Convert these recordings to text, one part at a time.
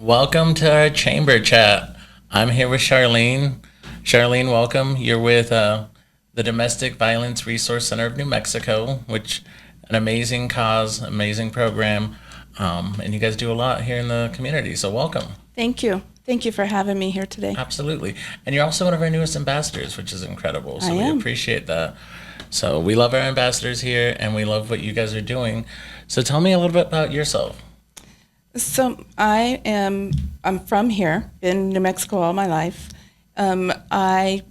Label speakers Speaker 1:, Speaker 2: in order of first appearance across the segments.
Speaker 1: Welcome to our chamber chat. I'm here with Charlene. Charlene, welcome. You're with the Domestic Violence Resource Center of New Mexico, which an amazing cause, amazing program, and you guys do a lot here in the community. So welcome.
Speaker 2: Thank you. Thank you for having me here today.
Speaker 1: Absolutely. And you're also one of our newest ambassadors, which is incredible. So
Speaker 2: I
Speaker 1: we
Speaker 2: am.
Speaker 1: appreciate that. So we love our ambassadors here, and we love what you guys are doing. So tell me a little bit about yourself.
Speaker 2: So I'm from here, in New Mexico all my life. I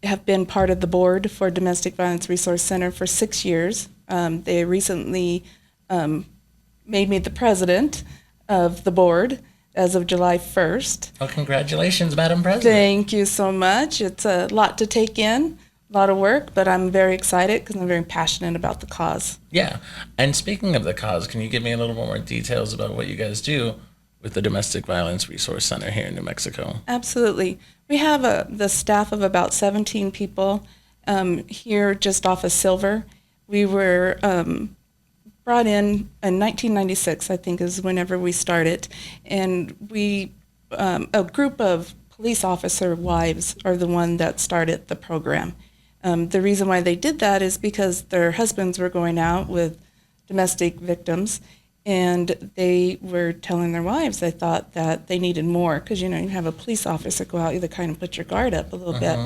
Speaker 2: have been part of the board for Domestic Violence Resource Center for 6 years. They recently made me the president of the board as of July 1st.
Speaker 1: Well, congratulations, Madam President.
Speaker 2: Thank you so much. It's a lot to take in, a lot of work, but I'm very excited because I'm very passionate about the cause.
Speaker 1: Yeah. And speaking of the cause, can you give me a little more details about what you guys do with the Domestic Violence Resource Center here in New Mexico?
Speaker 2: Absolutely. We have the staff of about 17 people here just off of Silver. We were brought in 1996, I think is whenever we started. And we, a group of police officer wives are the one that started the program. The reason why they did that is because their husbands were going out with domestic victims, and they were telling their wives they thought that they needed more because, you have a police officer go out, you kind of put your guard up a little bit.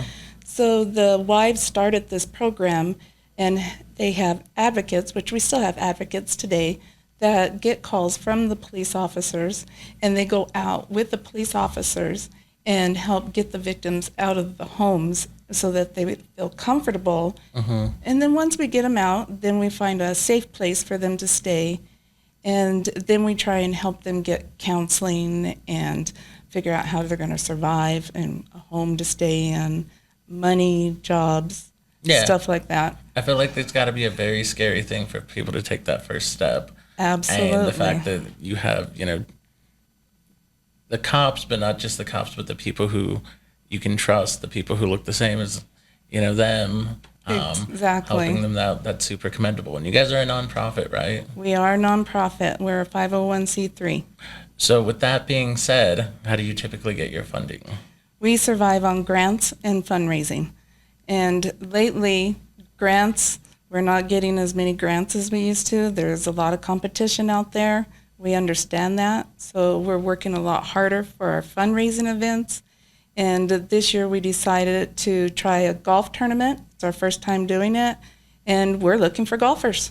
Speaker 2: So the wives started this program, and they have advocates, which we still have advocates today, that get calls from the police officers, and they go out with the police officers and help get the victims out of the homes so that they would feel comfortable. And then once we get them out, then we find a safe place for them to stay. And then we try and help them get counseling and figure out how they're going to survive and a home to stay in, money, jobs, stuff like that.
Speaker 1: I feel like it's got to be a very scary thing for people to take that first step.
Speaker 2: Absolutely.
Speaker 1: And the fact that you have, the cops, but not just the cops, but the people who you can trust, the people who look the same as, them.
Speaker 2: Exactly.
Speaker 1: Helping them out, that's super commendable. And you guys are a nonprofit, right?
Speaker 2: We are a nonprofit. We're a 501c3.
Speaker 1: So with that being said, how do you typically get your funding?
Speaker 2: We survive on grants and fundraising. And lately, grants, we're not getting as many grants as we used to. There's a lot of competition out there. We understand that. So we're working a lot harder for our fundraising events. And this year we decided to try a golf tournament. It's our first time doing it. And we're looking for golfers.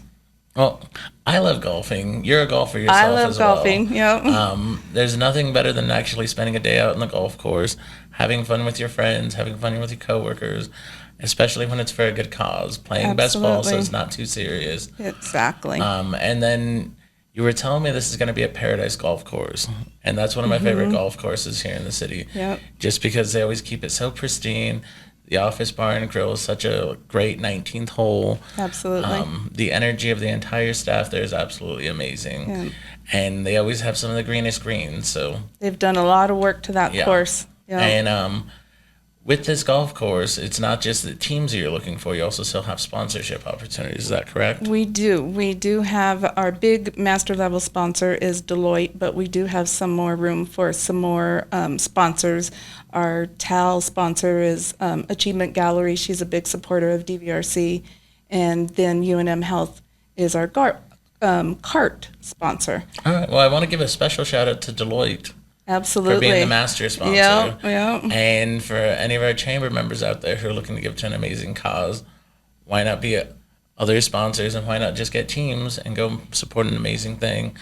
Speaker 1: Well, I love golfing. You're a golfer yourself
Speaker 2: I love
Speaker 1: as well.
Speaker 2: golfing, yep.
Speaker 1: There's nothing better than actually spending a day out on the golf course, having fun with your friends, having fun with your coworkers, especially when it's for a good cause. Playing best ball so it's not too serious.
Speaker 2: Exactly.
Speaker 1: And then you were telling me this is going to be a paradise golf course, and that's one of my favorite golf courses here in the city.
Speaker 2: Yep.
Speaker 1: Just because they always keep it so pristine. The Office Bar and Grill is such a great 19th hole.
Speaker 2: Absolutely.
Speaker 1: The energy of the entire staff there is absolutely amazing.
Speaker 2: Yeah.
Speaker 1: And they always have some of the greenest greens. So
Speaker 2: They've done a lot of work to that course. Yeah.
Speaker 1: And with this golf course, it's not just the teams that you're looking for. You also still have sponsorship opportunities. Is that correct?
Speaker 2: We do. We do have our big master level sponsor is Deloitte, but we do have some more room for some more sponsors. Our TAL sponsor is Achievement Gallery. She's a big supporter of DVRC. And then UNM Health is our CART sponsor.
Speaker 1: All right. Well, I want to give a special shout out to Deloitte.
Speaker 2: Absolutely.
Speaker 1: For being the master sponsor.
Speaker 2: Yeah.
Speaker 1: And for any of our chamber members out there who are looking to give to an amazing cause, why not be other sponsors, and why not just get teams and go support an amazing thing?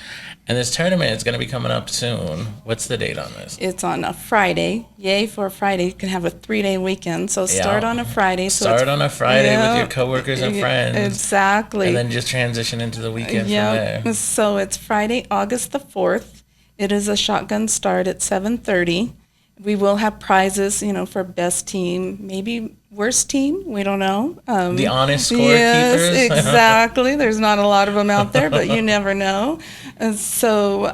Speaker 1: And this tournament is going to be coming up soon. What's the date on this?
Speaker 2: It's on a Friday. Yay for a Friday. You can have a 3-day weekend. So start on a Friday.
Speaker 1: Start on a Friday with your coworkers and friends.
Speaker 2: Exactly.
Speaker 1: And then just transition into the weekend from there.
Speaker 2: So it's Friday, August the 4th. It is a shotgun start at 7:30. We will have prizes, for best team, maybe worst team. We don't know.
Speaker 1: The honest scorekeepers.
Speaker 2: Yes, exactly. There's not a lot of them out there, but you never know. And so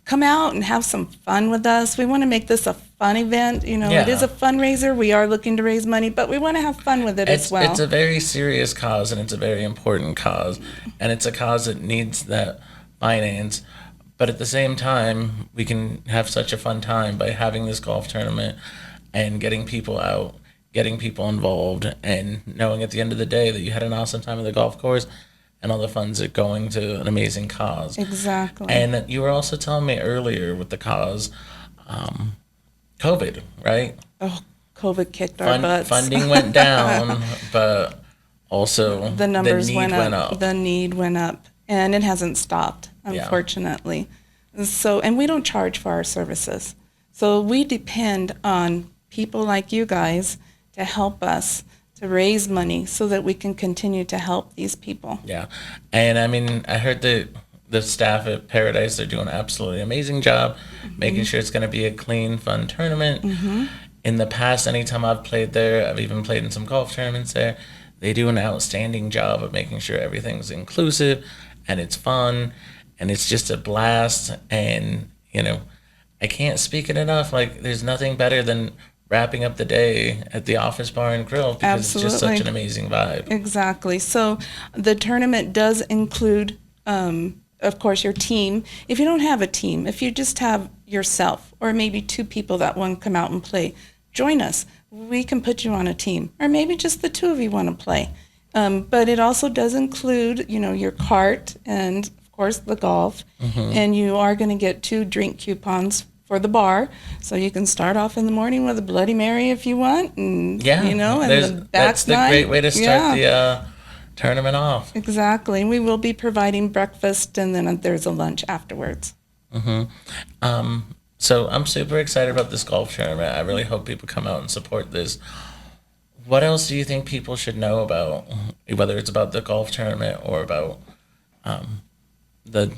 Speaker 2: come out and have some fun with us. We want to make this a fun event. It is a fundraiser. We are looking to raise money, but we want to have fun with it as well.
Speaker 1: It's a very serious cause, and it's a very important cause, and it's a cause that needs that finance. But at the same time, we can have such a fun time by having this golf tournament and getting people out, getting people involved, and knowing at the end of the day that you had an awesome time at the golf course and all the funds are going to an amazing cause.
Speaker 2: Exactly.
Speaker 1: And you were also telling me earlier with the cause, COVID, right?
Speaker 2: Oh, COVID kicked our butts.
Speaker 1: Funding went down, but also
Speaker 2: the numbers
Speaker 1: need
Speaker 2: went up. The need went up, and it hasn't stopped, unfortunately. Yeah. So, and we don't charge for our services. So we depend on people like you guys to help us to raise money so that we can continue to help these people.
Speaker 1: Yeah. And I mean, I heard that the staff at Paradise, they're doing an absolutely amazing job making sure it's going to be a clean, fun tournament. In the past, anytime I've played there, I've even played in some golf tournaments there, they do an outstanding job of making sure everything's inclusive and it's fun and it's just a blast. And, you know, I can't speak it enough. Like, there's nothing better than wrapping up the day at the Office Bar and Grill because it's just such an amazing vibe.
Speaker 2: Exactly. So the tournament does include, of course, your team. If you don't have a team, if you just have yourself or maybe two people that want to come out and play, join us. We can put you on a team. Or maybe just the two of you want to play. But it also does include, you know, your cart and, of course, the golf. And you are going to get 2 drink coupons for the bar, so you can start off in the morning with a Bloody Mary if you want, and you know, and
Speaker 1: that's the great way to start the tournament off.
Speaker 2: Exactly. We will be providing breakfast, and then there's a lunch afterwards.
Speaker 1: So I'm super excited about this golf tournament. I really hope people come out and support this. What else do you think people should know about, whether it's about the golf tournament or about the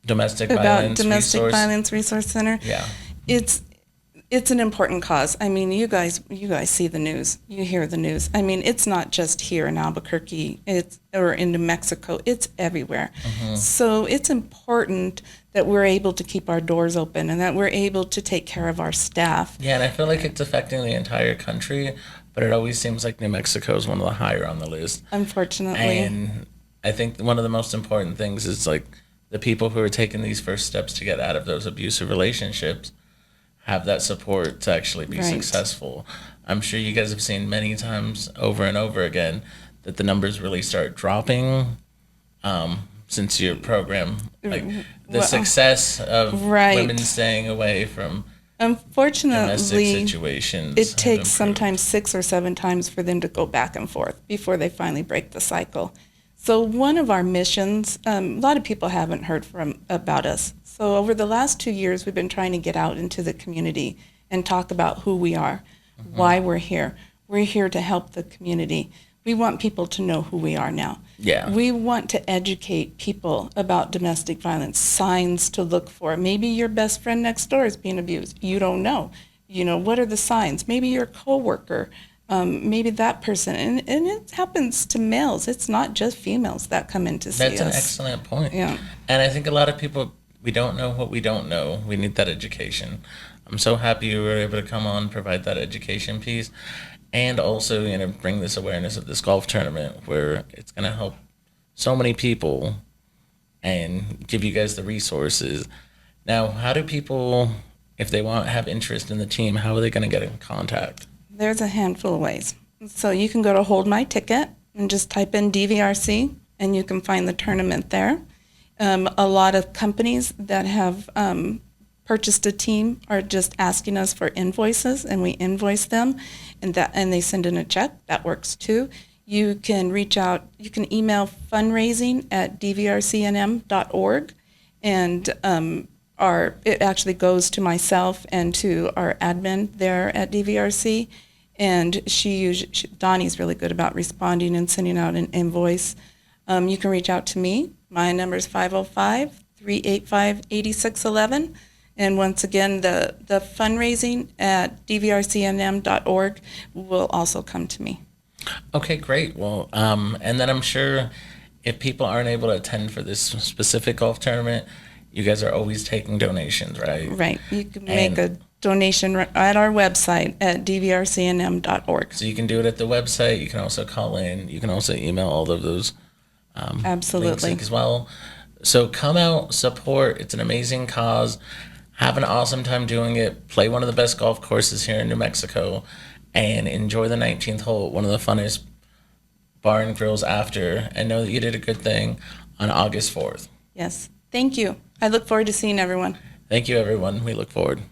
Speaker 1: Domestic Violence Resource Center? Yeah.
Speaker 2: It's an important cause. I mean, you guys see the news. You hear the news. I mean, it's not just here in Albuquerque, or in New Mexico. It's everywhere. So it's important that we're able to keep our doors open and that we're able to take care of our staff.
Speaker 1: Yeah, and I feel like it's affecting the entire country, but it always seems like New Mexico is one of the higher on the list.
Speaker 2: Unfortunately.
Speaker 1: And I think one of the most important things is, like, the people who are taking these first steps to get out of those abusive relationships have that support to actually be successful. I'm sure you guys have seen many times over and over again that the numbers really start dropping since your program. Like, the success of women staying away from domestic situations.
Speaker 2: It takes sometimes 6 or 7 times for them to go back and forth before they finally break the cycle. So one of our missions, a lot of people haven't heard about us. So over the last 2 years, we've been trying to get out into the community and talk about who we are, why we're here. We're here to help the community. We want people to know who we are now.
Speaker 1: Yeah.
Speaker 2: We want to educate people about domestic violence, signs to look for. Maybe your best friend next door is being abused. You don't know. You know, what are the signs? Maybe your coworker. Maybe that person, and it happens to males. It's not just females that come in to see us.
Speaker 1: That's an excellent point.
Speaker 2: Yeah.
Speaker 1: And I think a lot of people, we don't know what we don't know. We need that education. I'm so happy you were able to come on, provide that education piece, and also, you know, bring this awareness of this golf tournament where it's going to help so many people and give you guys the resources. Now, how do people, if they have interest in the team, how are they going to get in contact?
Speaker 2: There's a handful of ways. So you can go to Hold My Ticket and just type in DVRC, and you can find the tournament there. A lot of companies that have purchased a team are just asking us for invoices, and we invoice them, and they send in a check. That works too. You can reach out. You can email fundraising@dvrcnm.org, and it actually goes to myself and to our admin there at DVRC. And Donnie's really good about responding and sending out an invoice. You can reach out to me. My number is 505-385-8611. And once again, the fundraising at dvrcnm.org will also come to me.
Speaker 1: Okay, great. Well, and then I'm sure if people aren't able to attend for this specific golf tournament, you guys are always taking donations, right?
Speaker 2: Right. You can make a donation at our website at dvrcnm.org.
Speaker 1: So you can do it at the website. You can also call in. You can also email all of those
Speaker 2: Absolutely
Speaker 1: links as well. So come out, support. It's an amazing cause. Have an awesome time doing it. Play one of the best golf courses here in New Mexico, and enjoy the 19th hole, one of the funnest bar and grills after, and know that you did a good thing on August 4th.
Speaker 2: Yes. Thank you. I look forward to seeing everyone.
Speaker 1: Thank you, everyone. We look forward.